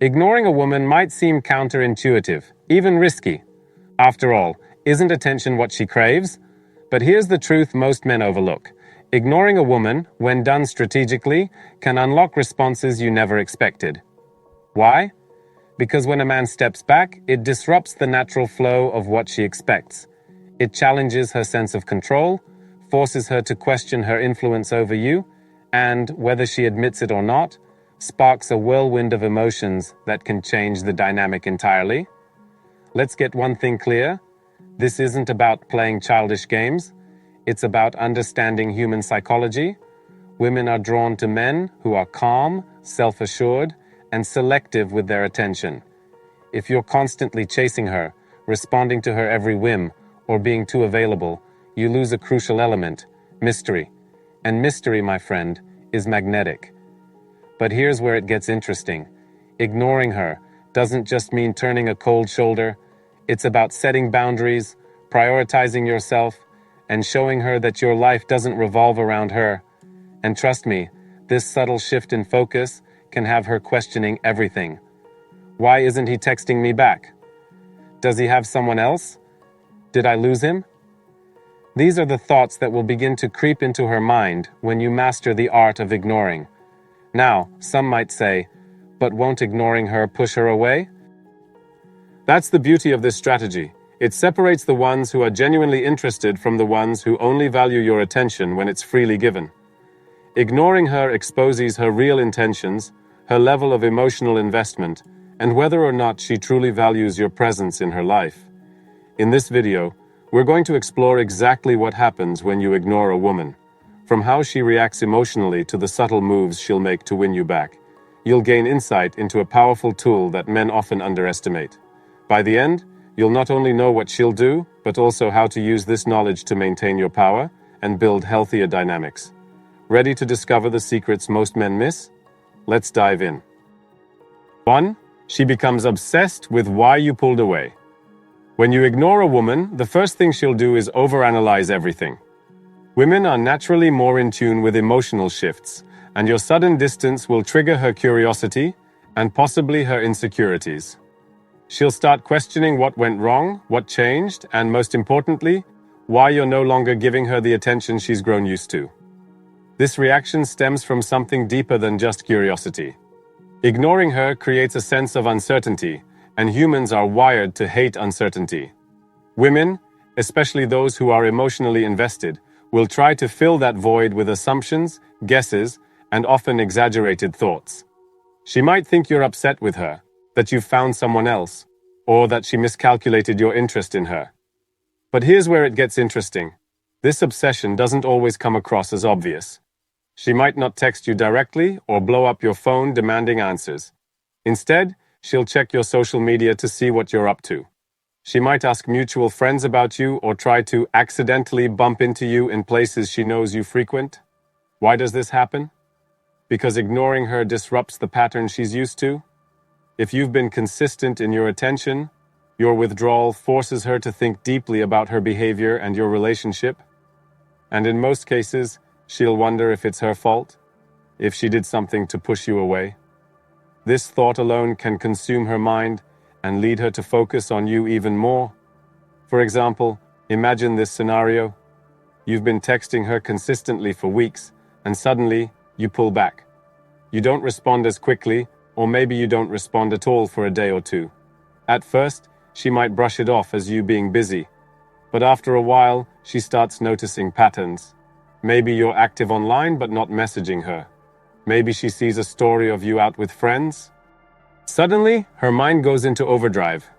Ignoring a woman might seem counterintuitive, even risky. After all, isn't attention what she craves? But here's the truth most men overlook. Ignoring a woman, when done strategically, can unlock responses you never expected. Why? Because when a man steps back, it disrupts the natural flow of what she expects. It challenges her sense of control, forces her to question her influence over you, and, whether she admits it or not, sparks a whirlwind of emotions that can change the dynamic entirely. Let's get one thing clear. This isn't about playing childish games. It's about understanding human psychology. Women are drawn to men who are calm, self-assured, and selective with their attention. If you're constantly chasing her, responding to her every whim, or being too available, you lose a crucial element: mystery. And mystery, my friend, is magnetic. But here's where it gets interesting. Ignoring her doesn't just mean turning a cold shoulder. It's about setting boundaries, prioritizing yourself, and showing her that your life doesn't revolve around her. And trust me, this subtle shift in focus can have her questioning everything. Why isn't he texting me back? Does he have someone else? Did I lose him? These are the thoughts that will begin to creep into her mind when you master the art of ignoring. Now, some might say, but won't ignoring her push her away? That's the beauty of this strategy. It separates the ones who are genuinely interested from the ones who only value your attention when it's freely given. Ignoring her exposes her real intentions, her level of emotional investment, and whether or not she truly values your presence in her life. In this video, we're going to explore exactly what happens when you ignore a woman. From how she reacts emotionally to the subtle moves she'll make to win you back, you'll gain insight into a powerful tool that men often underestimate. By the end, you'll not only know what she'll do, but also how to use this knowledge to maintain your power and build healthier dynamics. Ready to discover the secrets most men miss? Let's dive in. 1. She becomes obsessed with why you pulled away. When you ignore a woman, the first thing she'll do is overanalyze everything. Women are naturally more in tune with emotional shifts, and your sudden distance will trigger her curiosity and possibly her insecurities. She'll start questioning what went wrong, what changed, and most importantly, why you're no longer giving her the attention she's grown used to. This reaction stems from something deeper than just curiosity. Ignoring her creates a sense of uncertainty, and humans are wired to hate uncertainty. Women, especially those who are emotionally invested, will try to fill that void with assumptions, guesses, and often exaggerated thoughts. She might think you're upset with her, that you've found someone else, or that she miscalculated your interest in her. But here's where it gets interesting. This obsession doesn't always come across as obvious. She might not text you directly or blow up your phone demanding answers. Instead, she'll check your social media to see what you're up to. She might ask mutual friends about you or try to accidentally bump into you in places she knows you frequent. Why does this happen? Because ignoring her disrupts the pattern she's used to. If you've been consistent in your attention, your withdrawal forces her to think deeply about her behavior and your relationship. And in most cases, she'll wonder if it's her fault, if she did something to push you away. This thought alone can consume her mind and lead her to focus on you even more. For example, imagine this scenario. You've been texting her consistently for weeks, and suddenly you pull back. You don't respond as quickly, or maybe you don't respond at all for a day or two. At first, she might brush it off as you being busy, but after a while, she starts noticing patterns. Maybe you're active online but not messaging her. Maybe she sees a story of you out with friends. Suddenly, her mind goes into overdrive.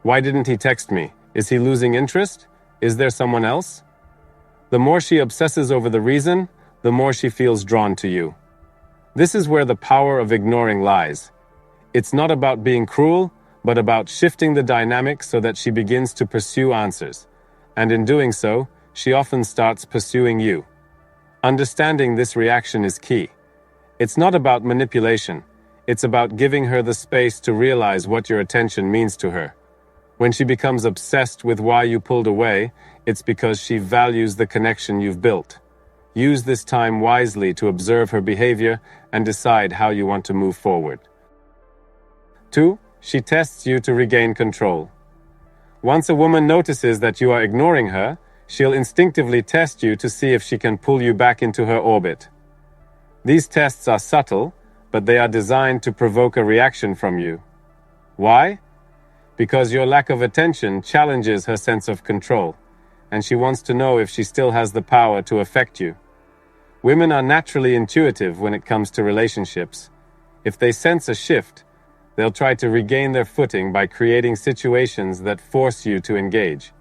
Why didn't he text me? Is he losing interest? Is there someone else? The more she obsesses over the reason, the more she feels drawn to you. This is where the power of ignoring lies. It's not about being cruel, but about shifting the dynamic so that she begins to pursue answers. And in doing so, she often starts pursuing you. Understanding this reaction is key. It's not about manipulation. It's about giving her the space to realize what your attention means to her. When she becomes obsessed with why you pulled away, it's because she values the connection you've built. Use this time wisely to observe her behavior and decide how you want to move forward. 2. She tests you to regain control. Once a woman notices that you are ignoring her, she'll instinctively test you to see if she can pull you back into her orbit. These tests are subtle, but they are designed to provoke a reaction from you. Why? Because your lack of attention challenges her sense of control, and she wants to know if she still has the power to affect you. Women are naturally intuitive when it comes to relationships. If they sense a shift, they'll try to regain their footing by creating situations that force you to engage.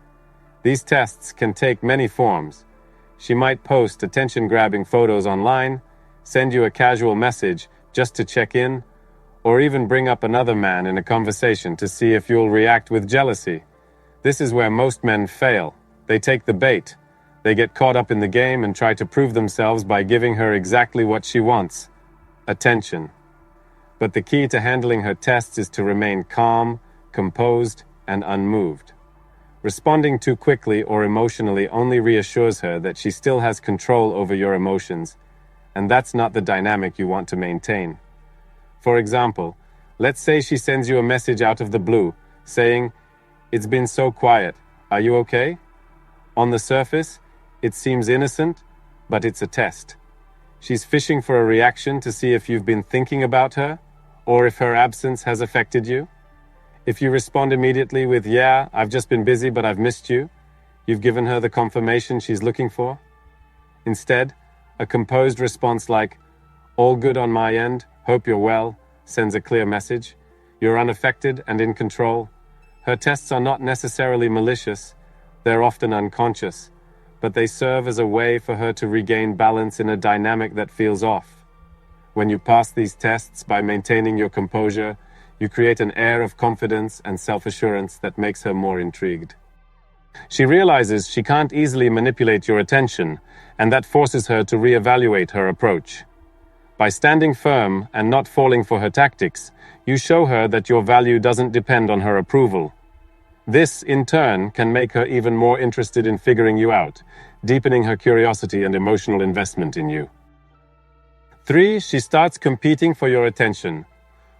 These tests can take many forms. She might post attention-grabbing photos online, send you a casual message just to check in, or even bring up another man in a conversation to see if you'll react with jealousy. This is where most men fail. They take the bait. They get caught up in the game and try to prove themselves by giving her exactly what she wants: attention. But the key to handling her tests is to remain calm, composed, and unmoved. Responding too quickly or emotionally only reassures her that she still has control over your emotions, and that's not the dynamic you want to maintain. For example, let's say she sends you a message out of the blue, saying, "It's been so quiet. Are you okay?" On the surface, it seems innocent, but it's a test. She's fishing for a reaction to see if you've been thinking about her, or if her absence has affected you. If you respond immediately with, "Yeah, I've just been busy, but I've missed you," you've given her the confirmation she's looking for. Instead, a composed response like, "All good on my end, hope you're well," sends a clear message. You're unaffected and in control. Her tests are not necessarily malicious. They're often unconscious, but they serve as a way for her to regain balance in a dynamic that feels off. When you pass these tests by maintaining your composure, you create an air of confidence and self-assurance that makes her more intrigued. She realizes she can't easily manipulate your attention, and that forces her to reevaluate her approach. By standing firm and not falling for her tactics, you show her that your value doesn't depend on her approval. This, in turn, can make her even more interested in figuring you out, deepening her curiosity and emotional investment in you. 3. She starts competing for your attention.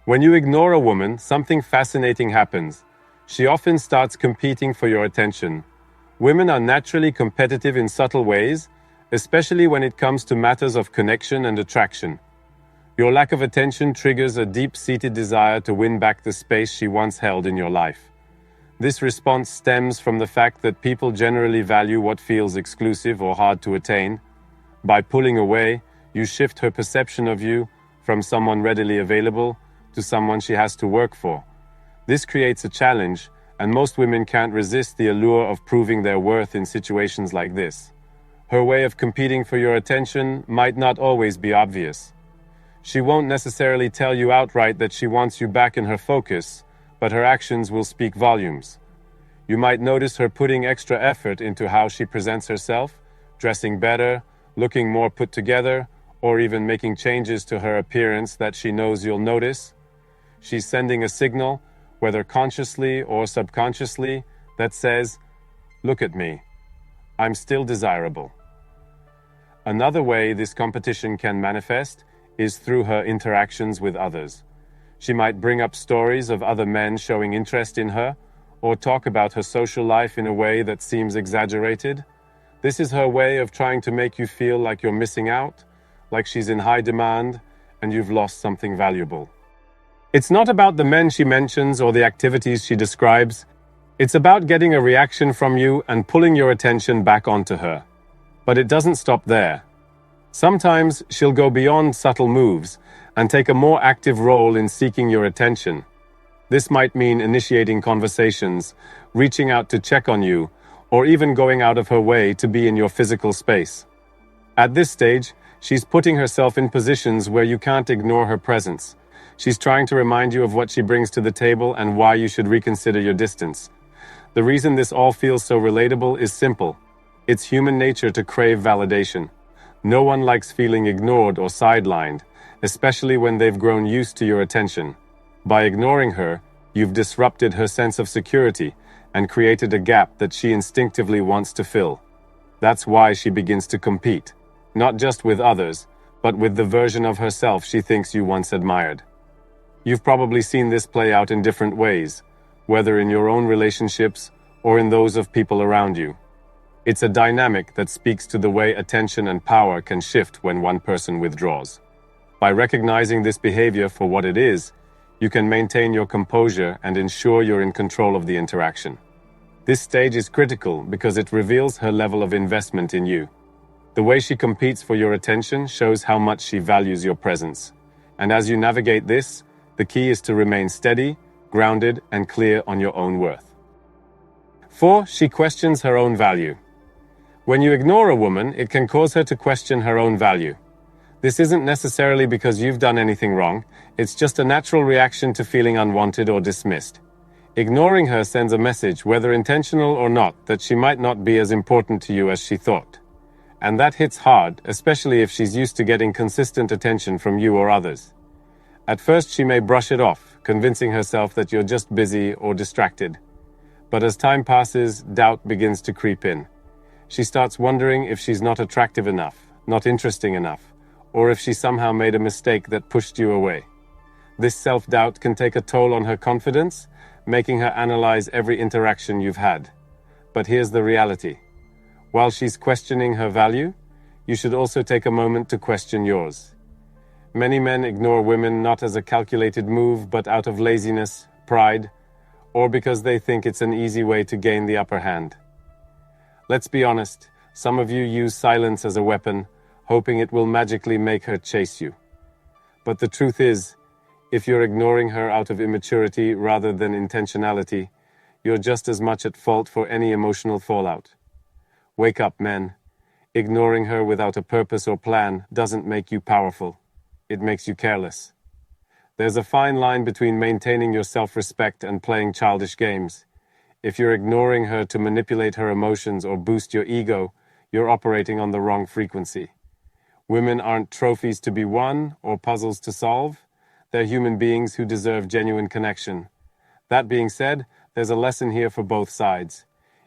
When you ignore a woman, something fascinating happens. She often starts competing for your attention. Women are naturally competitive in subtle ways, especially when it comes to matters of connection and attraction. Your lack of attention triggers a deep-seated desire to win back the space she once held in your life. This response stems from the fact that people generally value what feels exclusive or hard to attain. By pulling away, you shift her perception of you from someone readily available to someone she has to work for. This creates a challenge, and most women can't resist the allure of proving their worth in situations like this. Her way of competing for your attention might not always be obvious. She won't necessarily tell you outright that she wants you back in her focus, but her actions will speak volumes. You might notice her putting extra effort into how she presents herself, dressing better, looking more put together, or even making changes to her appearance that she knows you'll notice. She's sending a signal, whether consciously or subconsciously, that says, "Look at me. I'm still desirable." Another way this competition can manifest is through her interactions with others. She might bring up stories of other men showing interest in her, or talk about her social life in a way that seems exaggerated. This is her way of trying to make you feel like you're missing out, like she's in high demand, and you've lost something valuable. It's not about the men she mentions or the activities she describes. It's about getting a reaction from you and pulling your attention back onto her. But it doesn't stop there. Sometimes she'll go beyond subtle moves and take a more active role in seeking your attention. This might mean initiating conversations, reaching out to check on you, or even going out of her way to be in your physical space. At this stage, she's putting herself in positions where you can't ignore her presence. She's trying to remind you of what she brings to the table and why you should reconsider your distance. The reason this all feels so relatable is simple. It's human nature to crave validation. No one likes feeling ignored or sidelined, especially when they've grown used to your attention. By ignoring her, you've disrupted her sense of security and created a gap that she instinctively wants to fill. That's why she begins to compete, not just with others, but with the version of herself she thinks you once admired. You've probably seen this play out in different ways, whether in your own relationships or in those of people around you. It's a dynamic that speaks to the way attention and power can shift when one person withdraws. By recognizing this behavior for what it is, you can maintain your composure and ensure you're in control of the interaction. This stage is critical because it reveals her level of investment in you. The way she competes for your attention shows how much she values your presence. And as you navigate this, the key is to remain steady, grounded, and clear on your own worth. 4. She questions her own value. When you ignore a woman, it can cause her to question her own value. This isn't necessarily because you've done anything wrong, it's just a natural reaction to feeling unwanted or dismissed. Ignoring her sends a message, whether intentional or not, that she might not be as important to you as she thought. And that hits hard, especially if she's used to getting consistent attention from you or others. At first, she may brush it off, convincing herself that you're just busy or distracted. But as time passes, doubt begins to creep in. She starts wondering if she's not attractive enough, not interesting enough, or if she somehow made a mistake that pushed you away. This self-doubt can take a toll on her confidence, making her analyze every interaction you've had. But here's the reality. While she's questioning her value, you should also take a moment to question yours. Many men ignore women not as a calculated move, but out of laziness, pride, or because they think it's an easy way to gain the upper hand. Let's be honest, some of you use silence as a weapon, hoping it will magically make her chase you. But the truth is, if you're ignoring her out of immaturity rather than intentionality, you're just as much at fault for any emotional fallout. Wake up, men. Ignoring her without a purpose or plan doesn't make you powerful. It makes you careless. There's a fine line between maintaining your self-respect and playing childish games. If you're ignoring her to manipulate her emotions or boost your ego, you're operating on the wrong frequency. Women aren't trophies to be won or puzzles to solve. They're human beings who deserve genuine connection. That being said, there's a lesson here for both sides.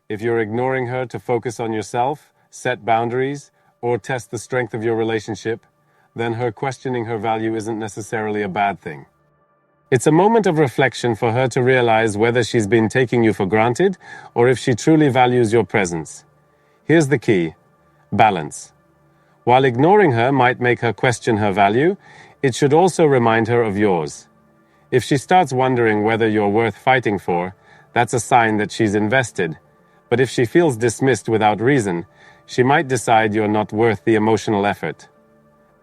If you're ignoring her to focus on yourself, set boundaries, or test the strength of your relationship, then her questioning her value isn't necessarily a bad thing. It's a moment of reflection for her to realize whether she's been taking you for granted or if she truly values your presence. Here's the key: balance. While ignoring her might make her question her value, it should also remind her of yours. If she starts wondering whether you're worth fighting for, that's a sign that she's invested. But if she feels dismissed without reason, she might decide you're not worth the emotional effort.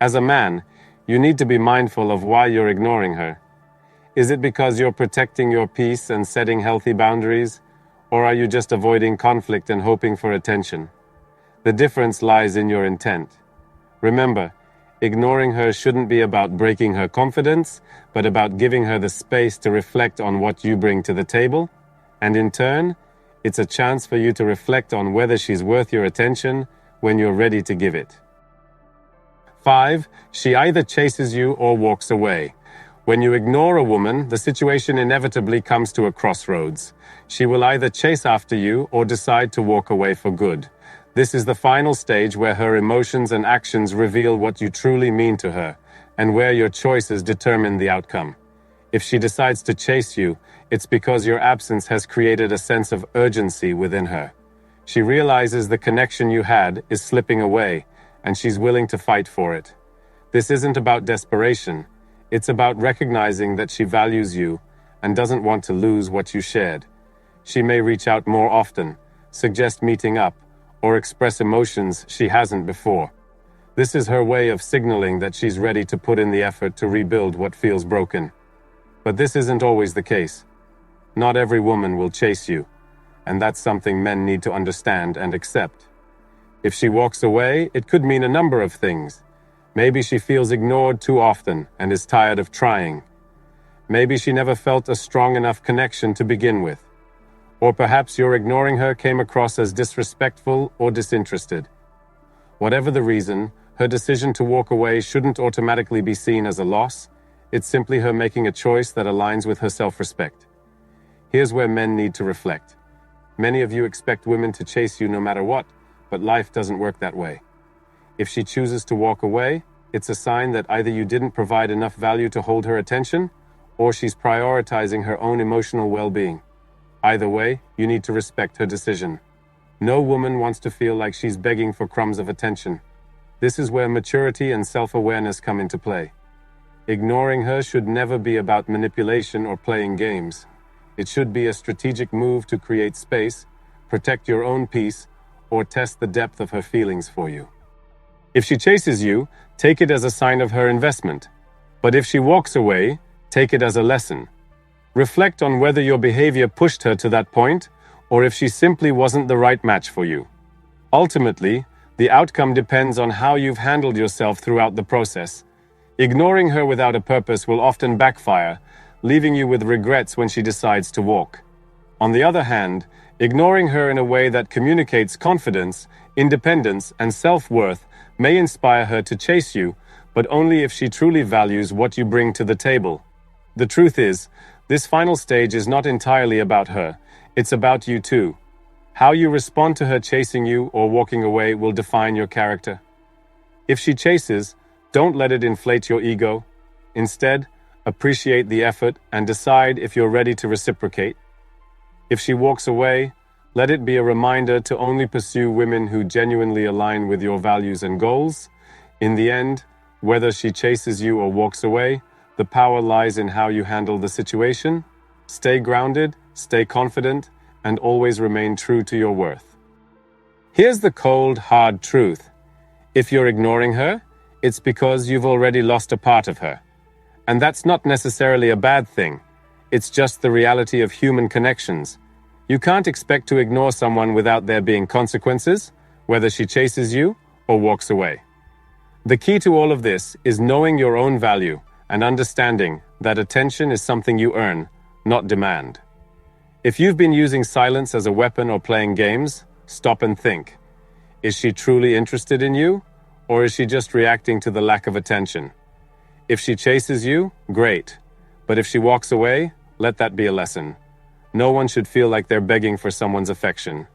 As a man, you need to be mindful of why you're ignoring her. Is it because you're protecting your peace and setting healthy boundaries, or are you just avoiding conflict and hoping for attention? The difference lies in your intent. Remember, ignoring her shouldn't be about breaking her confidence, but about giving her the space to reflect on what you bring to the table, and in turn, it's a chance for you to reflect on whether she's worth your attention when you're ready to give it. 5. She either chases you or walks away. When you ignore a woman, the situation inevitably comes to a crossroads. She will either chase after you or decide to walk away for good. This is the final stage where her emotions and actions reveal what you truly mean to her, and where your choices determine the outcome. If she decides to chase you, it's because your absence has created a sense of urgency within her. She realizes the connection you had is slipping away, and she's willing to fight for it. This isn't about desperation. It's about recognizing that she values you and doesn't want to lose what you shared. She may reach out more often, suggest meeting up, or express emotions she hasn't before. This is her way of signaling that she's ready to put in the effort to rebuild what feels broken. But this isn't always the case. Not every woman will chase you, and that's something men need to understand and accept. If she walks away, it could mean a number of things. Maybe she feels ignored too often and is tired of trying. Maybe she never felt a strong enough connection to begin with. Or perhaps your ignoring her came across as disrespectful or disinterested. Whatever the reason, her decision to walk away shouldn't automatically be seen as a loss. It's simply her making a choice that aligns with her self-respect. Here's where men need to reflect. Many of you expect women to chase you no matter what, but life doesn't work that way. If she chooses to walk away, it's a sign that either you didn't provide enough value to hold her attention, or she's prioritizing her own emotional well-being. Either way, you need to respect her decision. No woman wants to feel like she's begging for crumbs of attention. This is where maturity and self-awareness come into play. Ignoring her should never be about manipulation or playing games. It should be a strategic move to create space, protect your own peace, or test the depth of her feelings for you. If she chases you, take it as a sign of her investment. But if she walks away, take it as a lesson. Reflect on whether your behavior pushed her to that point, or if she simply wasn't the right match for you. Ultimately, the outcome depends on how you've handled yourself throughout the process. Ignoring her without a purpose will often backfire, leaving you with regrets when she decides to walk. On the other hand, ignoring her in a way that communicates confidence, independence, and self-worth may inspire her to chase you, but only if she truly values what you bring to the table. The truth is, this final stage is not entirely about her, it's about you too. How you respond to her chasing you or walking away will define your character. If she chases, don't let it inflate your ego. Instead, appreciate the effort and decide if you're ready to reciprocate. If she walks away, let it be a reminder to only pursue women who genuinely align with your values and goals. In the end, whether she chases you or walks away, the power lies in how you handle the situation. Stay grounded, stay confident, and always remain true to your worth. Here's the cold, hard truth. If you're ignoring her, it's because you've already lost a part of her. And that's not necessarily a bad thing. It's just the reality of human connections. You can't expect to ignore someone without there being consequences, whether she chases you or walks away. The key to all of this is knowing your own value and understanding that attention is something you earn, not demand. If you've been using silence as a weapon or playing games, stop and think. Is she truly interested in you, or is she just reacting to the lack of attention? If she chases you, great. But if she walks away, let that be a lesson. No one should feel like they're begging for someone's affection.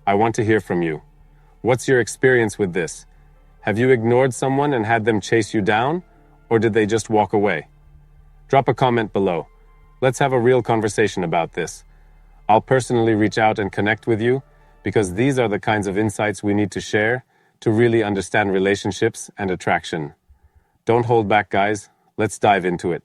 I want to hear from you. What's your experience with this? Have you ignored someone and had them chase you down, or did they just walk away? Drop a comment below. Let's have a real conversation about this. I'll personally reach out and connect with you because these are the kinds of insights we need to share to really understand relationships and attraction. Don't hold back, guys. Let's dive into it.